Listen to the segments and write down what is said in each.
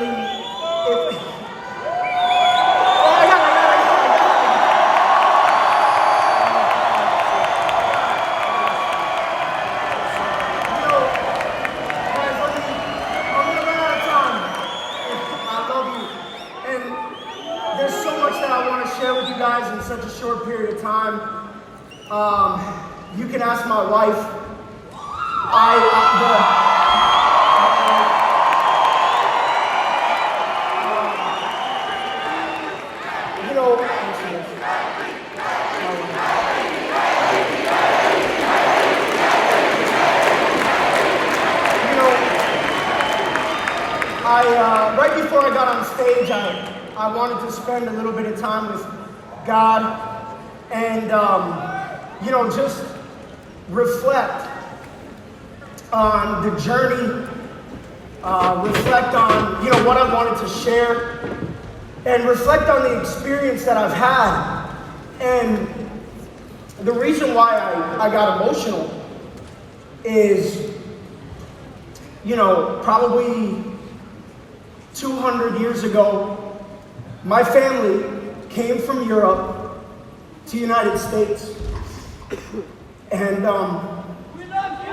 personally, if share with you guys in such a short period of time. You can ask my wife. Right before I got on stage, I wanted to spend a little bit of time with God and, just reflect on the journey, reflect on, what I wanted to share, and reflect on the experience that I've had. And the reason why I got emotional is, probably 200 years ago, my family came from Europe to the United States. And we love you!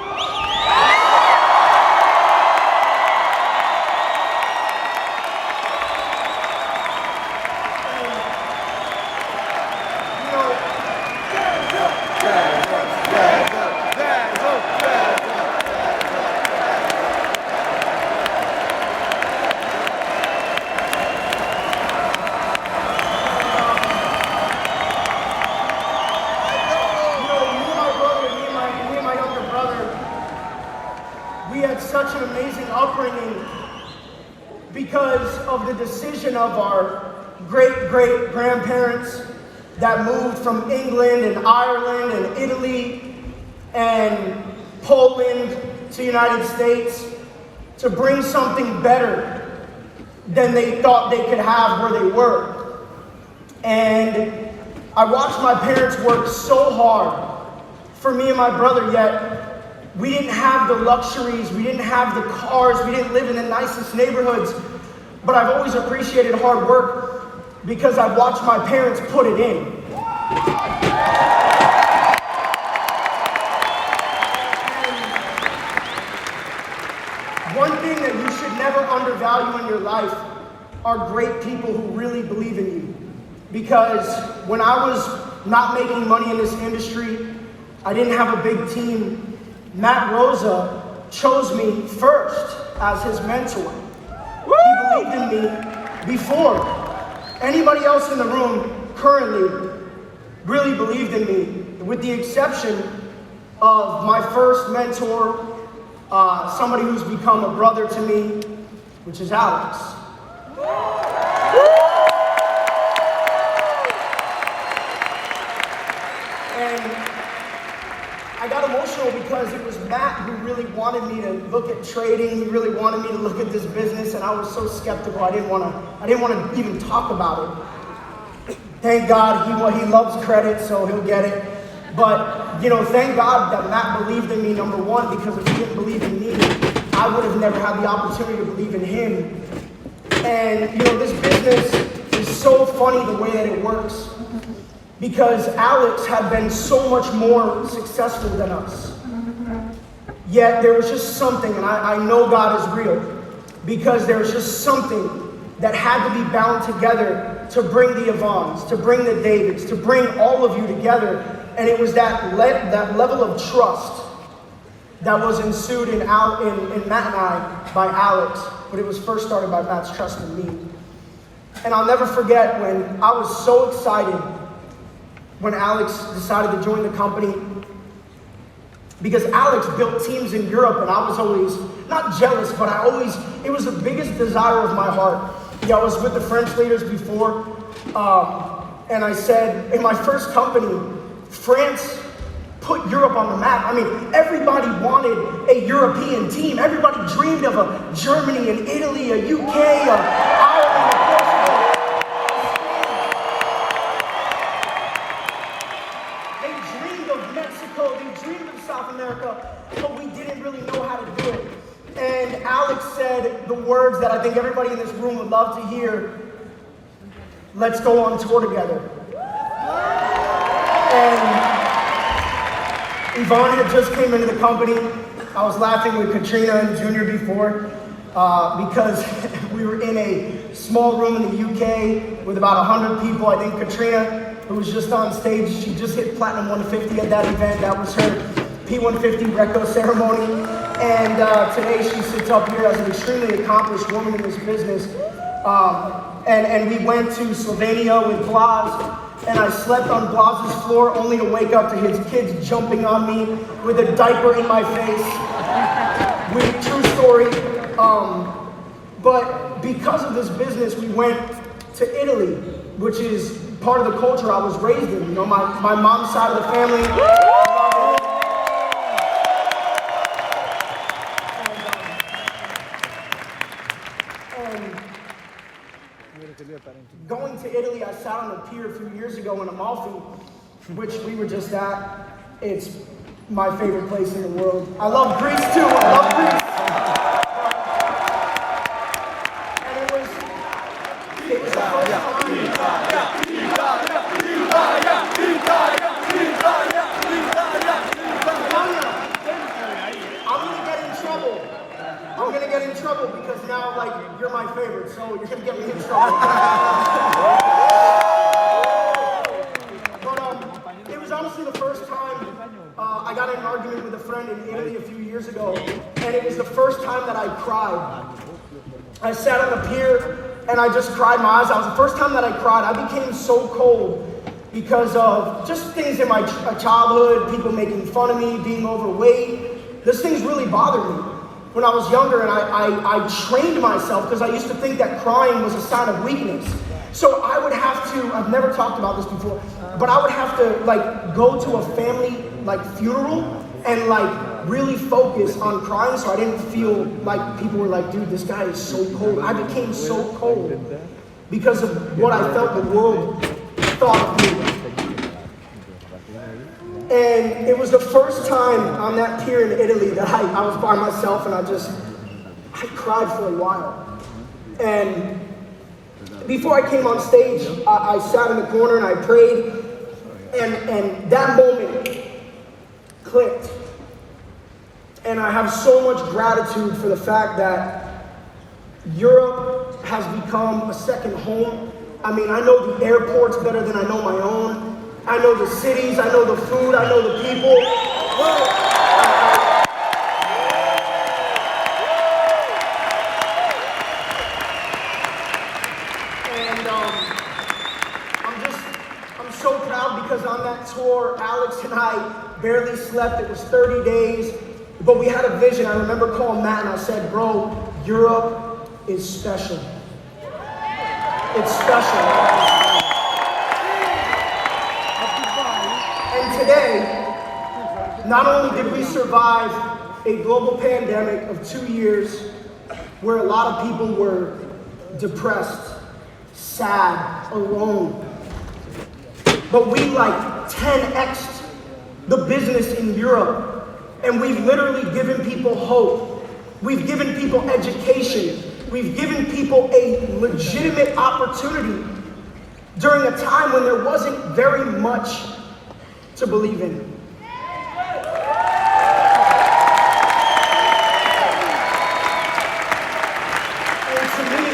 We had such an amazing upbringing because of the decision of our great-great-grandparents that moved from England and Ireland and Italy and Poland to the United States to bring something better than they thought they could have where they were. And I watched my parents work so hard for me and my brother, yet we didn't have the luxuries, we didn't have the cars, we didn't live in the nicest neighborhoods, but I've always appreciated hard work because I've watched my parents put it in. And one thing that you should never undervalue in your life are great people who really believe in you. Because when I was not making money in this industry, I didn't have a big team. Matt Rosa chose me first as his mentor. He believed in me before anybody else in the room currently really believed in me, with the exception of my first mentor, somebody who's become a brother to me, which is Alex. And I got emotional because it was Matt who really wanted me to look at trading. He really wanted me to look at this business, and I was so skeptical. I didn't want to even talk about it. Thank God he loves credit, so he'll get it. But thank God that Matt believed in me, number one, because if he didn't believe in me, I would have never had the opportunity to believe in him. And this business is so funny the way that it works. Because Alex had been so much more successful than us. Yet there was just something, and I know God is real, because there was just something that had to be bound together to bring the Yvonnes, to bring the Davids, to bring all of you together. And it was that level of trust that was ensued in Matt and I by Alex, but it was first started by Matt's trust in me. And I'll never forget when I was so excited when Alex decided to join the company, because Alex built teams in Europe, and I was always, not jealous, but it was the biggest desire of my heart. I was with the French leaders before, and I said, in my first company, France put Europe on the map. I mean, everybody wanted a European team. Everybody dreamed of a Germany, an Italy, a UK, a Ireland, a Portugal. Mexico, they dreamed of South America, but we didn't really know how to do it. And Alex said the words that I think everybody in this room would love to hear. Let's go on tour together. And Yvonne had just came into the company. I was laughing with Katrina and Junior before because we were in a small room in the UK with about 100 people. I think Katrina, who was just on stage, she just hit Platinum 150 at that event. That was her P150 Reco ceremony. And today she sits up here as an extremely accomplished woman in this business. And we went to Slovenia with Blas, and I slept on Blas's floor only to wake up to his kids jumping on me with a diaper in my face. True story. But because of this business, we went to Italy, which is part of the culture I was raised in. You know, my mom's side of the family. Going to Italy, I sat on a pier a few years ago in Amalfi, which we were just at. It's my favorite place in the world. I love Greece too. I love Greece. And it was the first I'm gonna get in trouble because now, like, you're my favorite, so you're gonna get me in trouble. But it was honestly the first time I got in an argument with a friend in Italy a few years ago, and it was the first time that I cried. I sat on the pier and I just cried my eyes out. It was the first time that I cried. I became so cold because of just things in my childhood, people making fun of me, being overweight. Those things really bothered me when I was younger, and I trained myself because I used to think that crying was a sign of weakness. So I would have to, I've never talked about this before, but I would have to like go to a family like funeral and like really focus on crying so I didn't feel like people were like, dude, this guy is so cold. I became so cold because of what I felt the world thought of me. And it was the first time on that pier in Italy that I was by myself, and I cried for a while. And before I came on stage, I sat in the corner and I prayed, and that moment clicked. And I have so much gratitude for the fact that Europe has become a second home. I mean, I know the airports better than I know my own. I know the cities, I know the food, I know the people. And I'm so proud because on that tour, Alex and I barely slept. It was 30 days, but we had a vision. I remember calling Matt and I said, bro, Europe is special. It's special. Today, not only did we survive a global pandemic of 2 years where a lot of people were depressed, sad, alone, but we like 10x'd the business in Europe, and we've literally given people hope. We've given people education. We've given people a legitimate opportunity during a time when there wasn't very much to believe in. And to me,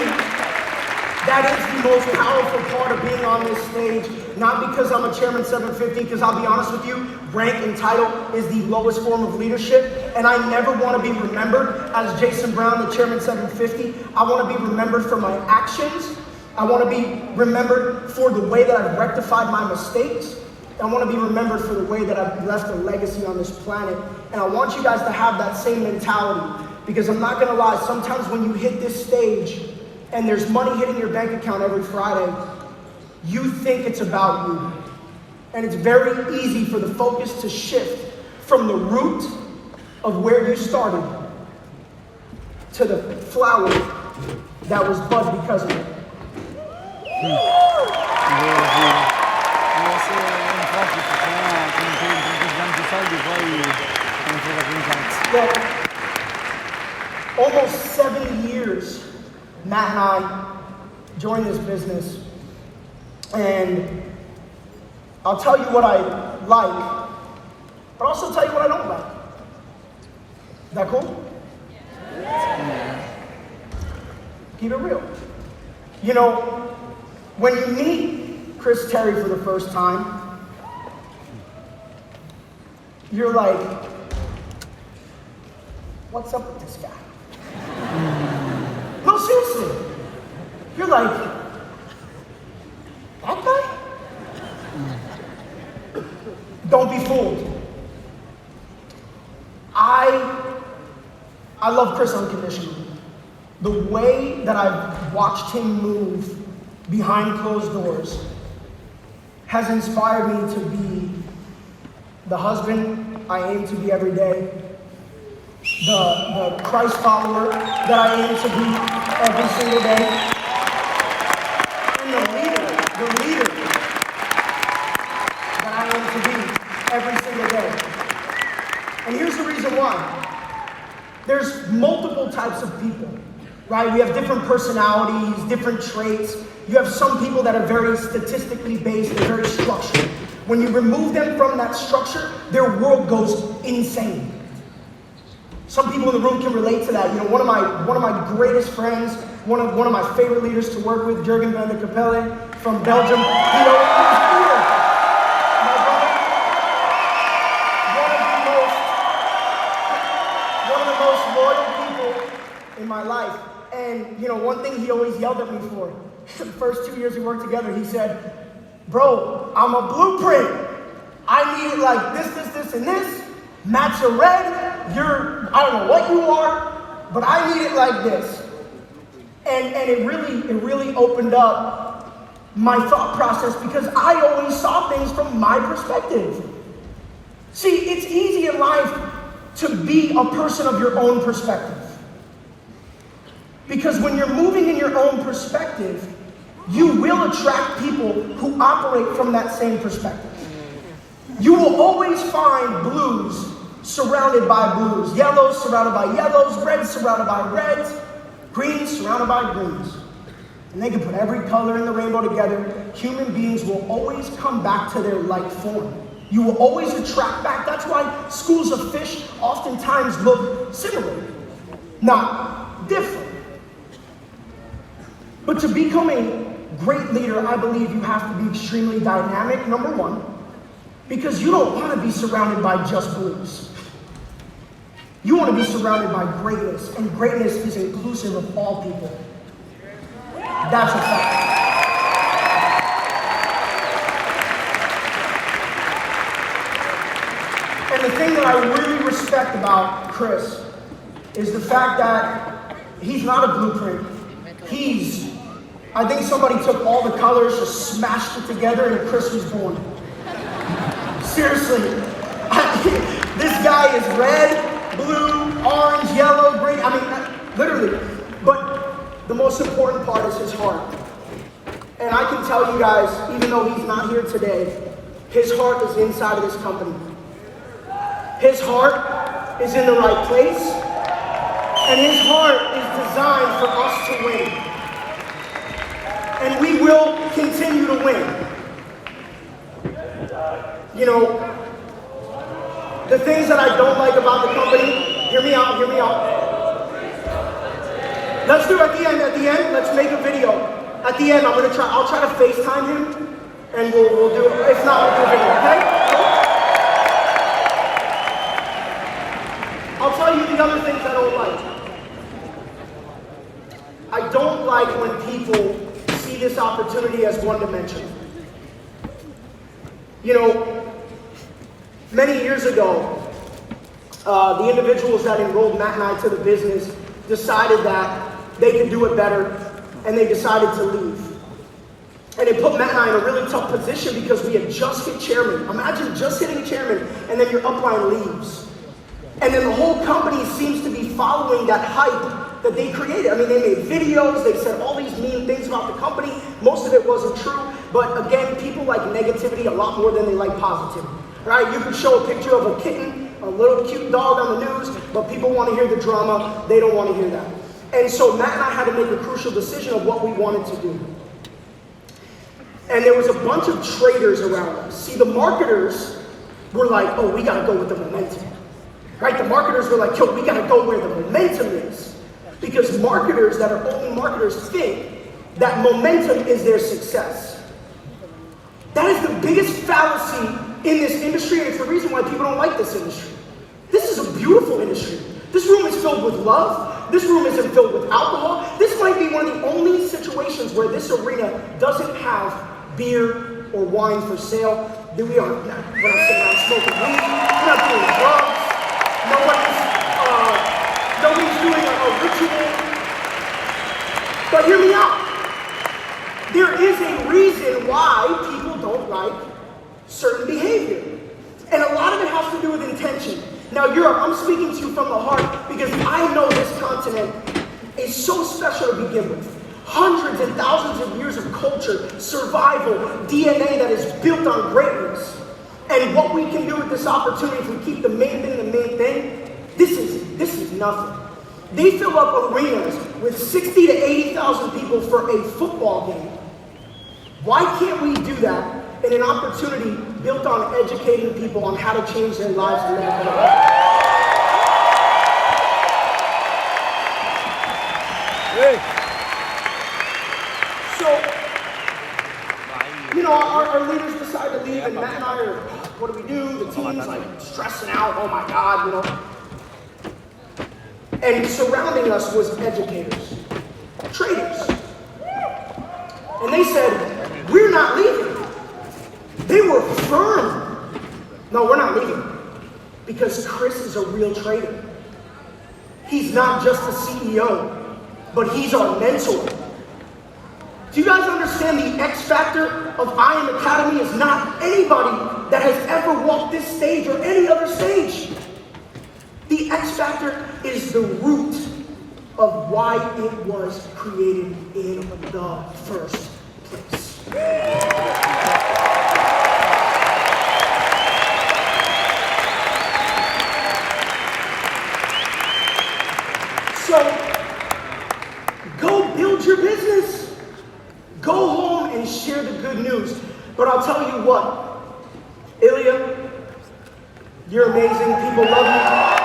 that is the most powerful part of being on this stage, not because I'm a Chairman 750, because I'll be honest with you, rank and title is the lowest form of leadership, and I never want to be remembered as Jason Brown, the Chairman 750. I want to be remembered for my actions. I want to be remembered for the way that I've rectified my mistakes. I want to be remembered for the way that I've left a legacy on this planet. And I want you guys to have that same mentality, because I'm not going to lie, sometimes when you hit this stage and there's money hitting your bank account every Friday, you think it's about you. And it's very easy for the focus to shift from the root of where you started to the flower that was bud because of it. almost 7 years, Matt and I joined this business. And I'll tell you what I like, but I'll also tell you what I don't like. Is that cool? Yeah. Keep it real. You know, when you meet Chris Terry for the first time, you're like, what's up with this guy? No, seriously. You're like, that guy? Don't be fooled. I love Chris unconditionally. The way that I've watched him move behind closed doors has inspired me to be the husband I aim to be every day, the Christ follower that I aim to be every single day, and the leader that I aim to be every single day. And here's the reason why. There's multiple types of people, right? We have different personalities, different traits. You have some people that are very statistically based and very structured. When you remove them from that structure, their world goes insane. Some people in the room can relate to that. You know, one of my greatest friends, one of my favorite leaders to work with, Jurgen van der Capelle from Belgium. He always here. My brother, one of the most loyal people in my life. And you know, one thing he always yelled at me for, the first 2 years we worked together, he said, bro, I'm a blueprint. I need it like this, and this. Matt's a red. I don't know what you are, but I need it like this. And it really opened up my thought process because I always saw things from my perspective. See, it's easy in life to be a person of your own perspective. Because when you're moving in your own perspective, you will attract people who operate from that same perspective. You will always find blues surrounded by blues, yellows surrounded by yellows, reds surrounded by reds, greens surrounded by greens. And they can put every color in the rainbow together. Human beings will always come back to their like form. You will always attract back. That's why schools of fish oftentimes look similar, not different. But to become a great leader, I believe you have to be extremely dynamic, number one, because you don't want to be surrounded by just blues. You want to be surrounded by greatness, and greatness is inclusive of all people. That's a fact. And the thing that I really respect about Chris is the fact that he's not a blueprint. I think somebody took all the colors, just smashed it together, and Chris was born. Seriously. This guy is red, blue, orange, yellow, green. I mean, literally. But the most important part is his heart. And I can tell you guys, even though he's not here today, his heart is inside of this company. His heart is in the right place. And his heart is designed for us to win. And we will continue to win. You know, the things that I don't like about the company, hear me out. Let's do it at the end, let's make a video. At the end, I'll try to FaceTime him, and we'll do it. If not, we'll do a video, okay? I'll tell you the other things I don't like. I don't like when people see this opportunity as one-dimensional. You know, many years ago, the individuals that enrolled Matt and I to the business decided that they could do it better, and they decided to leave. And it put Matt and I in a really tough position because we had just hit chairman. Imagine just hitting chairman, and then your upline leaves. And then the whole company seems to be following that hype that they created. I mean, they made videos, they said all these mean things about the company. Most of it wasn't true, but again, people like negativity a lot more than they like positivity, right? You could show a picture of a kitten, a little cute dog on the news, but people want to hear the drama. They don't want to hear that. And so Matt and I had to make a crucial decision of what we wanted to do. And there was a bunch of traders around us. See, the marketers were like, oh, we got to go with the momentum. Right? The marketers were like, yo, we got to go where the momentum is. Because marketers that are only marketers think that momentum is their success. That is the biggest fallacy in this industry, and it's the reason why people don't like this industry. This is a beautiful industry. This room is filled with love. This room isn't filled with alcohol. This might be one of the only situations where this arena doesn't have beer or wine for sale. We're not sitting around smoking weed. We're not doing drugs. Nobody's doing a ritual. But hear me out. There is a reason why people don't like certain behavior. And a lot of it has to do with intention. Now, Europe, I'm speaking to you from the heart because I know this continent is so special to begin with. Hundreds and thousands of years of culture, survival, DNA that is built on greatness. And what we can do with this opportunity, if we keep the main thing, this is nothing. They fill up arenas with 60 to 80,000 people for a football game. Why can't we do that in an opportunity built on educating people on how to change their lives and live a better life? So, our leaders decide to leave, and Matt and I are, what do we do? The team's like stressing out, oh my God, And surrounding us was educators, traders. And they said, we're not leaving. They were firm. No, we're not leaving. Because Chris is a real trader. He's not just a CEO, but he's our mentor. Do you guys understand the X factor of I Am Academy is not anybody that has ever walked this stage or any other stage? The X factor is the root of why it was created in the first place. So, go build your business. Go home and share the good news. But I'll tell you what, Ilya, you're amazing. People love you.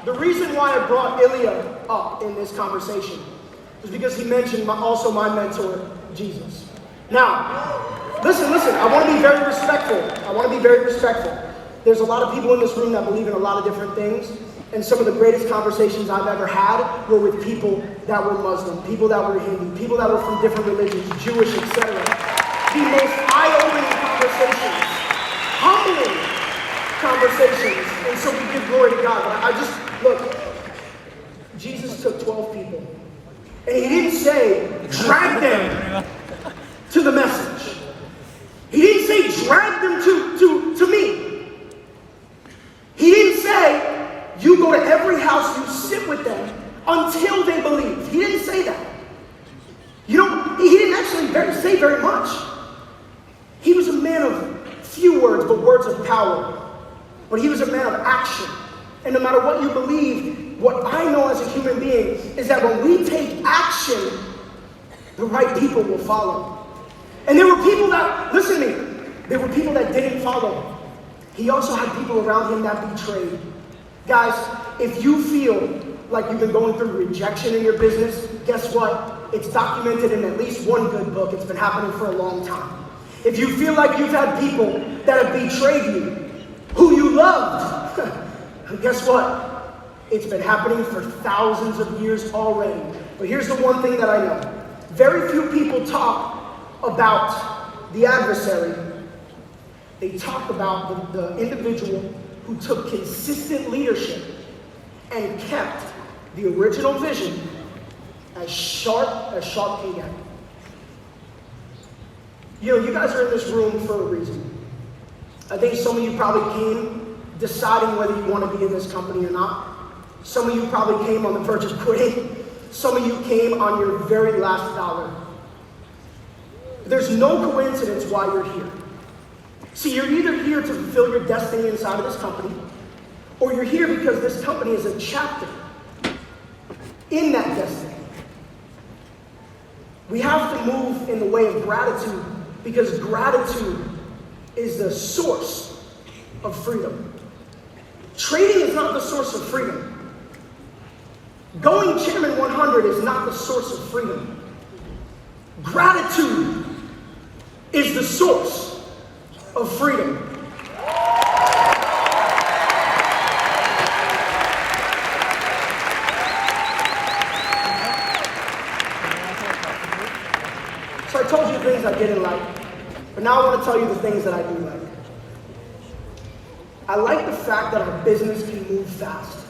The reason why I brought Ilya up in this conversation is because he mentioned also my mentor, Jesus. Now, listen, I want to be very respectful. There's a lot of people in this room that believe in a lot of different things, and some of the greatest conversations I've ever had were with people that were Muslim, people that were Hindu, people that were from different religions, Jewish, etc. The most eye-opening conversations, humbling conversations, and so we give glory to God. But look, Jesus took 12 people, and he didn't say, drag them to the message. He didn't say, drag them to me. He didn't say, you go to every house, you sit with them until they believe. He didn't say that. He didn't actually say very much. He was a man of few words, but words of power. But he was a man of action. And no matter what you believe, what I know as a human being is that when we take action, the right people will follow. And there were people that, listen to me, there were people that didn't follow. He also had people around him that betrayed. Guys, if you feel like you've been going through rejection in your business, guess what? It's documented in at least one good book. It's been happening for a long time. If you feel like you've had people that have betrayed you, who you loved, guess what? It's been happening for thousands of years already. But here's the one thing that I know. Very few people talk about the adversary. They talk about the individual who took consistent leadership and kept the original vision as sharp can get. You know, you guys are in this room for a reason. I think some of you probably came deciding whether you want to be in this company or not. Some of you probably came on the verge of quitting. Some of you came on your very last dollar. There's no coincidence why you're here. See, you're either here to fulfill your destiny inside of this company, or you're here because this company is a chapter in that destiny. We have to move in the way of gratitude because gratitude is the source of freedom. Trading is not the source of freedom. Going Chairman 100 is not the source of freedom. Gratitude is the source of freedom. So I told you the things I didn't like, but now I want to tell you the things that I do like. I like the fact that our business can move fast.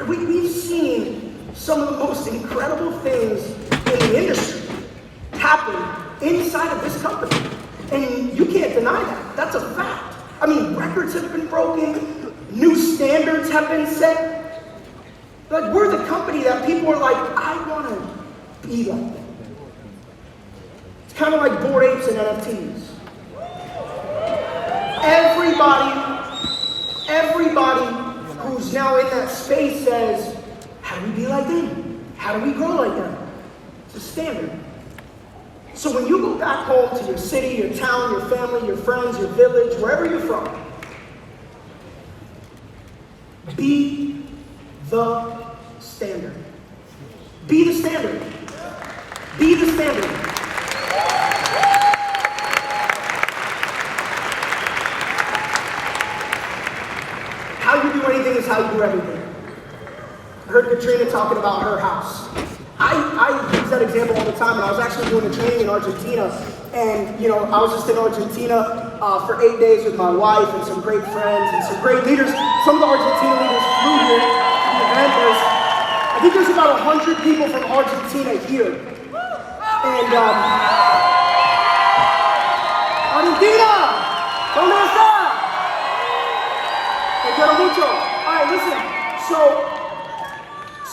We've seen some of the most incredible things in the industry happen inside of this company. And you can't deny that. That's a fact. I mean, records have been broken. New standards have been set. Like, we're the company that people are like, I want to be like that. It's kind of like Bored Apes and NFTs. Everybody who's now in that space says, how do we be like them? How do we grow like them? It's a standard. So when you go back home to your city, your town, your family, your friends, your village, wherever you're from, be the standard. Be the standard. Be the standard. How you do anything is how you do everything. I heard Katrina talking about her house. I use that example all the time, and I was actually doing a training in Argentina, and you know, I was just in Argentina for 8 days with my wife and some great friends and some great leaders. Some of the Argentina leaders flew here to the event. I think there's about 100 people from Argentina here. And Argentina, ¿dónde está? Te quiero mucho. All right, listen.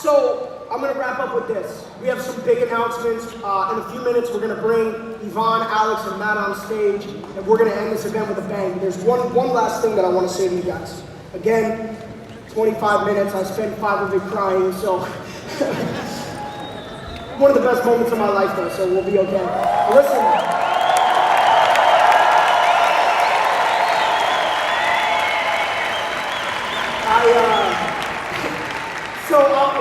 So I'm going to wrap up with this. We have some big announcements. In a few minutes, we're going to bring Yvonne, Alex, and Matt on stage, and we're going to end this event with a bang. There's one last thing that I want to say to you guys. Again, 25 minutes. I spent 5 of it crying, so one of the best moments of my life, though, so we'll be okay. Listen.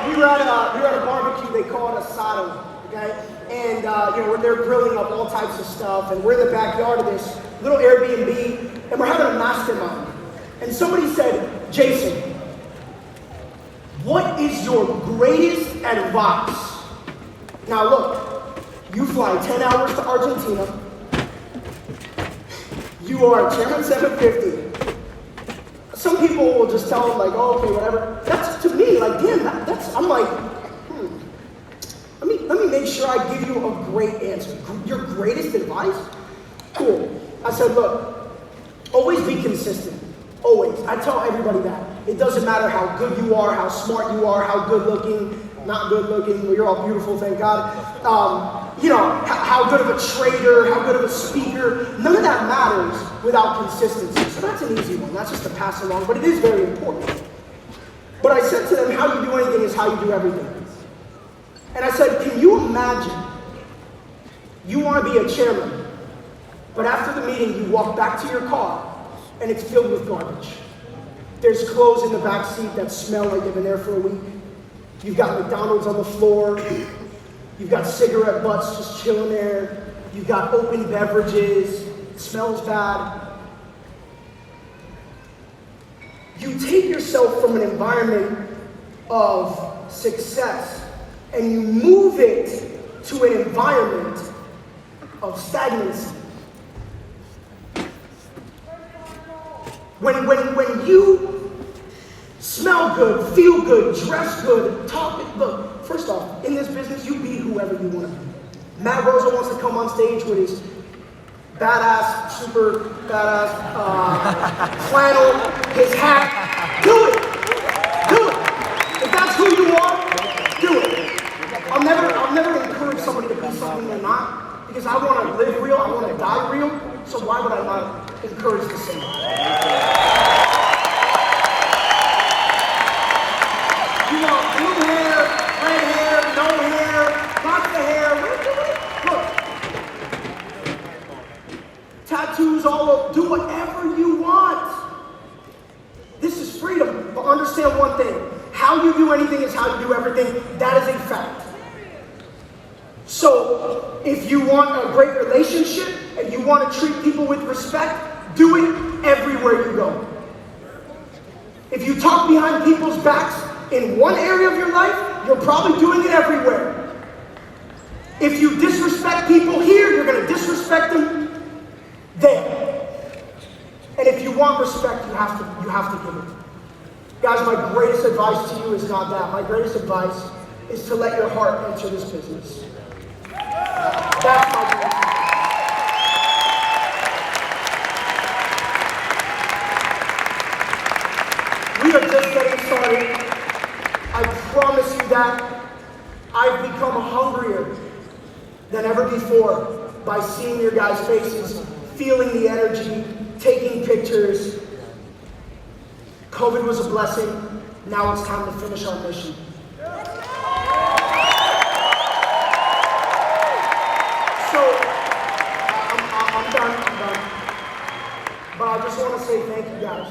We were at a barbecue. They call it asado, okay? And you know, they're grilling up all types of stuff, and we're in the backyard of this little Airbnb, and we're having a mastermind. And somebody said, Jason, what is your greatest advice? Now look, you fly 10 hours to Argentina. You are Chairman 750. Some people will just tell them, like, oh, okay, whatever. That's, to me, like, damn, I'm like, let me make sure I give you a great answer. Your greatest advice? Cool. I said, look, always be consistent. Always. I tell everybody that. It doesn't matter how good you are, how smart you are, how good looking, not good looking, well, you're all beautiful, thank God. You know, how good of a trader, how good of a speaker, none of that matters without consistency. So that's an easy one. That's just to pass along, but it is very important. But I said to them, how you do anything is how you do everything. And I said, can you imagine you want to be a chairman, but after the meeting you walk back to your car and it's filled with garbage. There's clothes in the back seat that smell like they've been there for a week. You've got McDonald's on the floor. You've got cigarette butts just chilling there. You've got open beverages. It smells bad. You take yourself from an environment of success and you move it to an environment of stagnancy. When you smell good, feel good, dress good, talk good, look, first off, in this business, you be whoever you want to be. Matt Rosa wants to come on stage with his badass, super badass flannel, his hat. Do it. Do it. If that's who you are, do it. I'll never encourage somebody to be something they're not, because I want to live real, I want to die real, so why would I not encourage the same? You know, blue hair, red hair, no hair, lots of hair, look. Tattoos all over, do whatever you want. This is freedom, but understand one thing. How you do anything is how you do everything. That is a fact. So, if you want a great relationship and you want to treat people with respect, do it everywhere you go. If you talk behind people's backs in one area of your life, you're probably doing it everywhere. If you disrespect people here, you're going to disrespect them there. And if you want respect, you have to give it. Guys, my greatest advice to you is not that. My greatest advice is to let your heart enter this business. That's my greatest advice. We are just getting started. I promise you that I've become hungrier than ever before by seeing your guys' faces, feeling the energy, taking pictures. COVID was a blessing. Now it's time to finish our mission. So, I'm done. But I just want to say thank you guys.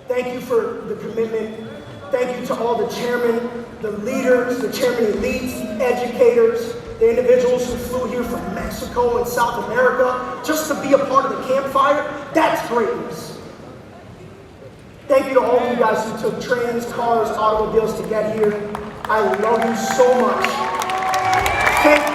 Thank you for the commitment. Thank you to all the chairmen, the leaders, the chairman elites, the educators, the individuals who flew here from Mexico and South America just to be a part of the campfire. That's greatness. Thank you to all of you guys who took trains, cars, automobiles to get here. I love you so much. Thank you.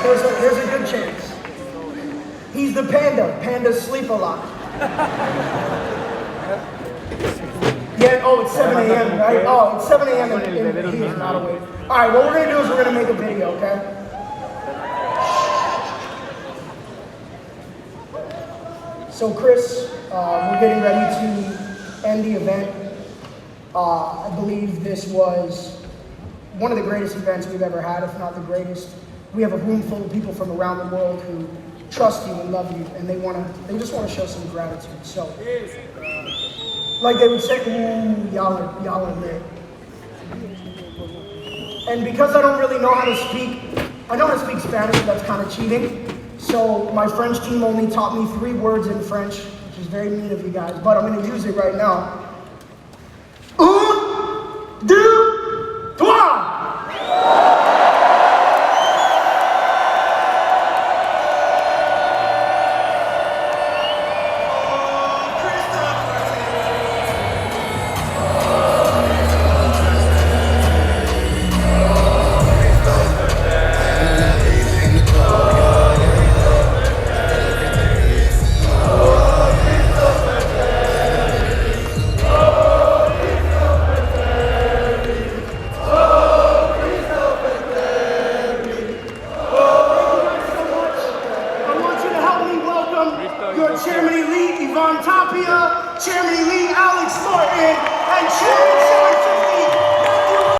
There's a good chance. He's the panda. Pandas sleep a lot. Yeah, oh, it's 7 a.m., right? Oh, it's 7 a.m. and he's not awake. All right, what we're going to do is we're going to make a video, okay? So, Chris, we're getting ready to end the event. I believe this was one of the greatest events we've ever had, if not the greatest. We have a room full of people from around the world who trust you and love you, and they just want to show some gratitude. So, like they would say, ooh, y'all are lit. And because I don't really know how to speak, I know how to speak Spanish, but that's kind of cheating. So my French team only taught me 3 words in French, which is very mean of you guys, but I'm going to use it right now. Un, deux,